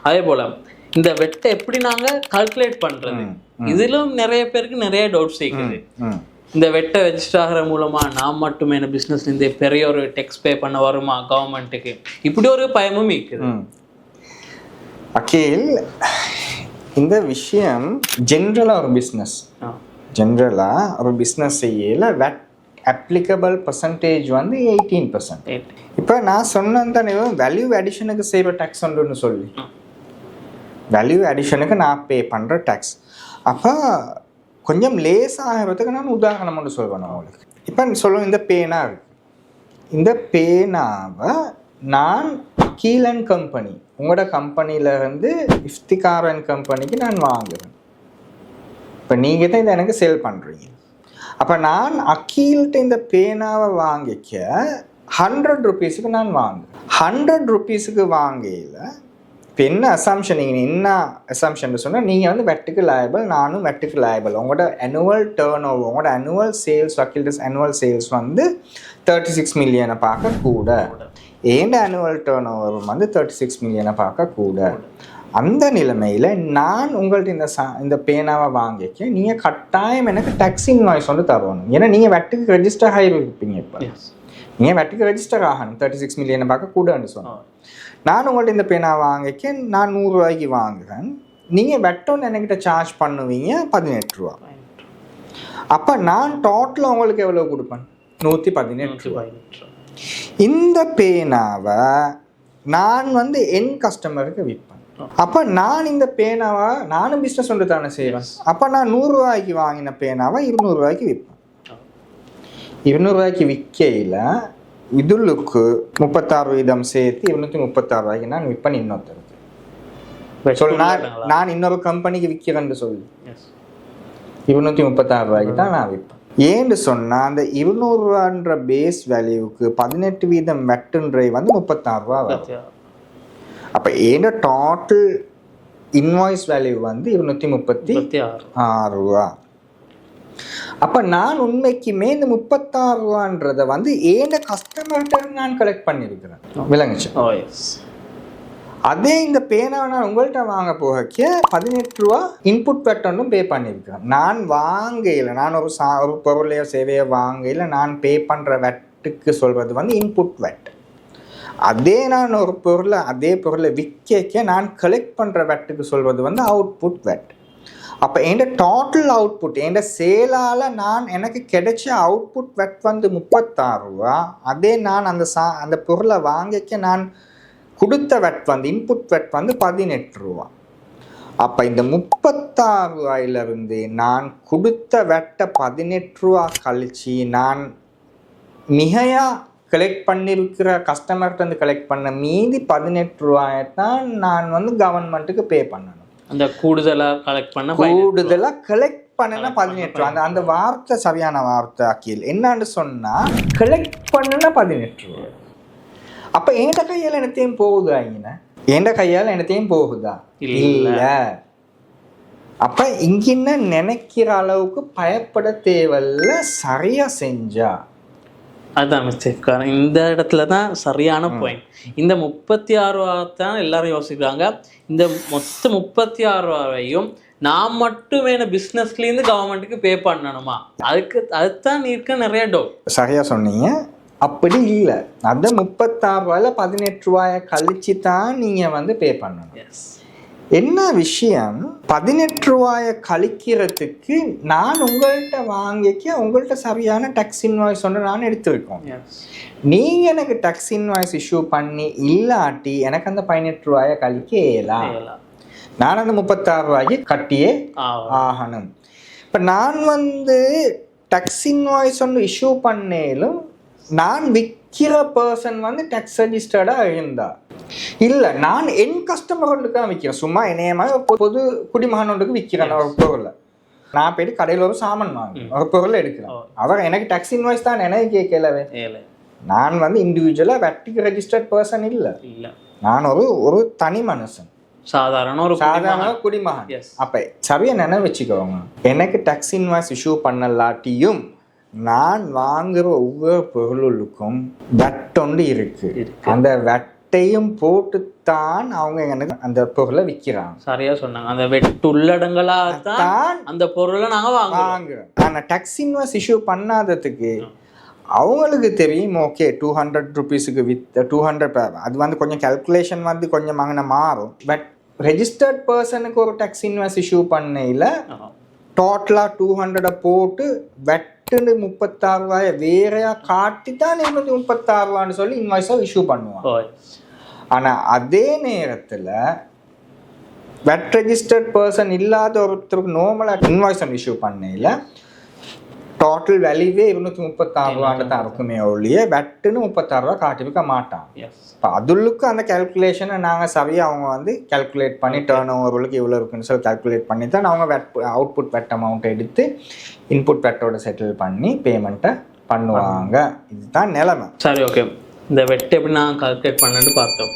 அதே போல இந்த வெட்டை எப்படி நாங்க கால்குலேட் பண்றது, இதிலும் நிறைய பேருக்கு நிறைய டவுட்ஸ் இருக்குது. இந்த வெட்டை ரெஜிஸ்டர் ஆகிற மூலமா நான் மட்டுமே என்ன பிசினஸ்ல இருந்து பெரிய ஒரு டெக்ஸ் பே பண்ண வருமா கவர்மெண்ட்டுக்கு, இப்படி ஒரு பயமும் இருக்குது. அகில், இந்த விஷயம் ஜென்ரலாக ஒரு பிஸ்னஸ் செய்யல வெட் அப்ளிகபிள் பர்சன்டேஜ் வந்து 18%. இப்போ நான் சொன்னேன் தானே வேல்யூ அடிஷனுக்கு செய்கிற டேக்ஸ் ஒன்றுன்னு சொல்லி, வேல்யூ அடிஷனுக்கு நான் பே பண்ணுற டேக்ஸ். அப்போ கொஞ்சம் லேஸ் ஆகிறதுக்கு நான் உதாரணம் ஒன்று சொல்வேன் உங்களுக்கு. இப்போ சொல்லுவேன், இந்த பேனா இருக்கு, இந்த பேனாவை நான் கீழன் கம்பெனி உங்களோட கம்பெனியில் இருந்து இஃப்திகாரன் கம்பெனிக்கு நான் வாங்குறேன். இப்போ நீங்கள் தான் இதை எனக்கு சேல் பண்ணுறீங்க. அப்போ நான் அக்கீல்கிட்ட இந்த பேனாவை வாங்கிக்க 100 rupeesக்கு நான் வாங்குறேன். 100 rupeesக்கு வாங்கல இப்போ என்ன அசம்ஷன், நீங்கள் என்ன அசம்ஷன் சொன்னால், நீங்கள் வந்து வெட்டுக்கு லைபிள், நானும் வெட்டுக்கு லைபிள். உங்களோட annual turnover, உங்களோட annual sales, அக்கீல்டஸ் annual sales வந்து 36 million பார்க்க கூட, ஏண்ட annual turnover வந்து 36 million பார்க்க கூட. அந்த நிலைமையில் நான் உங்கள்கிட்ட இந்த பேனாவை வாங்கிக்க நீங்கள் கட்டாயம் எனக்கு டேக்ஸ் இன்வாய்ஸ் வந்து தரணும். ஏன்னா நீங்கள் வெட்டுக்கு ரெஜிஸ்டர் ஆகிருப்பீங்க. இப்போ நீங்கள் வெட்டுக்கு ரெஜிஸ்டர் ஆகணும் 36 million பார்க்க கூடன்னு சொன்னோம். நான் உங்கள்கிட்ட இந்த பேனாவை வாங்கிக்க நான் 100 ரூபாய்க்கு வாங்குறேன், நீங்கள் வெட்டோன்னு என்கிட்ட சார்ஜ் பண்ணுவீங்க 18 ரூபா. அப்போ நான் டோட்டலாக உங்களுக்கு எவ்வளோ கொடுப்பேன்? 118 ரூபாய். இந்த பேனாவை நான் வந்து என் கஸ்டமருக்கு விற்பேன். அப்போ நான் இந்த பேனாவை நானும் பிஸ்னஸ் ஒன்று தானே செய்வேன். அப்போ நான் 100 ரூபாய்க்கு வாங்கின பேனாவை 200 ரூபாய்க்கு விற்பேன். 200 ரூபாய்க்கு விற்கையில் இதுலுக்கு 36% சேர்த்து 236 ரூபாய்க்கு நான் விற்பேன். இன்னொருத்தருக்கு சொல், நான் இன்னொரு கம்பெனிக்கு விற்கிறேன்னு சொல்லி 236 ரூபாய்க்கு தான் நான் விற்பேன். ஏன்னு சொன்னால் அந்த 200 ரூபான்ற பேஸ் வேல்யூவுக்கு 18% வெட்டுன்றை வந்து 36 ரூபா வரும். அப்போ ஏண்ட டோட்டல் இன்வாய்ஸ் வேல்யூ வந்து 236 ரூபா. அப்போ நான் உண்மைக்குமே இந்த 36 ரூபான்றதை வந்து ஏண்ட கஸ்டமர்கிட்ட நான் கலெக்ட் பண்ணியிருக்கிறேன். விளங்குச்சு? அதே இந்த பேனாவை நான் உங்கள்கிட்ட வாங்க போகக்க 18 ரூபா இன்புட் வெட்டொன்னும் பே பண்ணியிருக்கிறேன். நான் வாங்கையில், நான் ஒரு பொருளையோ சேவையோ வாங்கையில் நான் பே பண்ணுற வெட்டுக்கு சொல்கிறது வந்து இன்புட் வெட். அதே நான் ஒரு பொருளை அதே பொருளை விற்க நான் கலெக்ட் பண்ணுற வெட்டுக்கு சொல்வது வந்து அவுட்புட் வெட். அப்போ என் டோட்டல் அவுட்புட், என் சேலால் நான் எனக்கு கிடைச்ச அவுட்புட் வெட் வந்து 36 ரூபா. அதே நான் அந்த பொருளை வாங்கிக்க நான் கொடுத்த வெட் வந்து இன்புட் வெட் வந்து 18 ரூபா. அப்போ இந்த 36 ரூபாயிலிருந்து நான் கொடுத்த வெட்டை 18 ரூபா கழிச்சு நான் மிகையாக கலெக்ட் பண்ணியிருக்கிற கஸ்டமர்கிட்ட வந்து கலெக்ட் பண்ண மீதி 18 ரூபாயை தான் நான் வந்து கவர்மெண்ட்டுக்கு பே பண்ணணும். அந்த கூடுதலாக கலெக்ட் பண்ண 18 ரூபா. அந்த வார்த்தை சரியான வார்த்தை அக்கீல். என்னான்னு சொன்னால் கலெக்ட் பண்ண 18 ரூபா. அப்போ என்கிட்ட கையால் என்னத்தையும் போகுதா? என்கிட்ட கையால் என்னத்தையும் போகுதா? இல்லை. அப்போ இங்கின்னு நினைக்கிற அளவுக்கு பயப்பட தேவையில்ல. சரியாக செஞ்சா அதுதான் மிஸ்டேக். இந்த இடத்துல தான் சரியான பாயிண்ட். இந்த 36 ரூபா தான் எல்லாரும் யோசிக்கிறாங்க. இந்த மொத்த 36 ரூபாவையும் நான் மட்டும் வேணும் பிஸ்னஸ்லேருந்து கவர்மெண்ட்டுக்கு பே பண்ணணுமா? அதுதான் இருக்க நிறைய டவுட். சரியா சொன்னீங்க. அப்படி இல்லை. அந்த 36 ரூபாயில் 18 ரூபாயை கழிச்சு தான் நீங்கள் வந்து பே பண்ணணும். என்ன விஷயம், 18 ரூபாயை கழிக்கிறதுக்கு நான் உங்கள்கிட்ட வாங்கிக்க உங்கள்கிட்ட சரியான டேக்ஸ் இன்வாய்ஸ் ஒன்று நான் எடுத்துருக்கோம். நீங்கள் எனக்கு டேக்ஸ் இன்வாய்ஸ் இஷ்யூ பண்ணி இல்லாட்டி எனக்கு அந்த 18 ரூபாயை கழிக்க இயலாம். நான் அந்த 36 ரூபாய்க்கு கட்டியே ஆகணும். இப்போ நான் வந்து டேக்ஸ் இன்வாய்ஸ் ஒன்று இஷ்யூ பண்ணேலும் நான் விற்கிற பர்சன் வந்து டேக்ஸ் ரெஜிஸ்டர்டாக இருந்தா இல்லை, நான் என் கஸ்டமர்களுக்கு தான் விற்கிறேன். சும்மா என்னையமாக பொது குடிமகன் ஒன்றுக்கு விற்கிறேன் ஒரு பொருளை. நான் போயிட்டு கடையில் ஒரு சாமான் வாங்குறேன், ஒரு பொருளை எடுக்கிறேன். அவர் எனக்கு டேக்ஸ் இன்வாய்ஸ் தான் எனக்கு கேட்கலவே. நான் வந்து இண்டிவிஜுவலாக வெட்டிக்கு ரெஜிஸ்டர்ட் பர்சன் இல்லை. நான் ஒரு தனி மனுஷன், சாதாரண குடிமகன். அப்போ சரியா நினைவு வச்சுக்கோங்க, எனக்கு டேக்ஸ் இன்வாய்ஸ் இஷ்யூ பண்ணலாட்டியும் நான் வாங்குற ஒவ்வொரு பொருளுக்கும் வெட் ஒன்று இருக்கு. அந்த வெட் வெட்டையும் போட்டுத்தான் அவங்க எனக்கு அந்த பொருளை விற்கிறாங்க. சரியா சொன்னாங்க. அந்த வெட்டு உள்ளடங்களா தான் அந்த பொருளை நாங்க வாங்குறோம். ஆனா டேக்ஸ் இன்வாய்ஸ் இஷ்யூ பண்ணாததுக்கு அவங்களுக்கு தெரியும், ஓகே 200 ருபீஸுக்கு வித் 200 அது வந்து கொஞ்சம் கால்குலேஷன் வந்து கொஞ்சம் அங்கே மாறும். பட் ரெஜிஸ்டர்ட் பர்சனுக்கு ஒரு டேக்ஸ் இன்வாய்ஸ் இஷ்யூ பண்ணையில் டோட்டலாக 200 போட்டு வெட்டுன்னு 36 ரூபாயை வேறையா காட்டி தான் 236 ரூபான்னு சொல்லி இன்வாய்ஸாக இஷ்யூ பண்ணுவாங்க. ஆனால் அதே நேரத்தில் வெட் ரெஜிஸ்டர்ட் பர்சன் இல்லாத ஒருத்தருக்கு நார்மலாக இன்வாய்ஸ் இஷ்யூ பண்ணையில் டோட்டல் வேல்யூவே 236 ரூபான்னு தான் இருக்குமே ஒழிய வெட்டுன்னு 36 ரூபா காட்டிருக்க மாட்டான். இப்போ அதுளுக்கு அந்த கேல்குலேஷனை நாங்கள் சரியாக அவங்க வந்து கேல்குலேட் பண்ணி டேர்ன் ஓவர்களுக்கு இவ்வளோ இருக்குன்னு சொல்லி கேல்குலேட் பண்ணி தான் அவங்க அவுட்புட் வெட் அமௌண்ட் எடுத்து இன்புட் வெட்டோட செட்டில் பண்ணி பேமெண்ட்டை பண்ணுவாங்க. இதுதான் நிலைமை. சரி, ஓகே. இந்த வெட் எப்படி நான் கால்குலேட் பண்ணேன்னு பார்த்தோம்.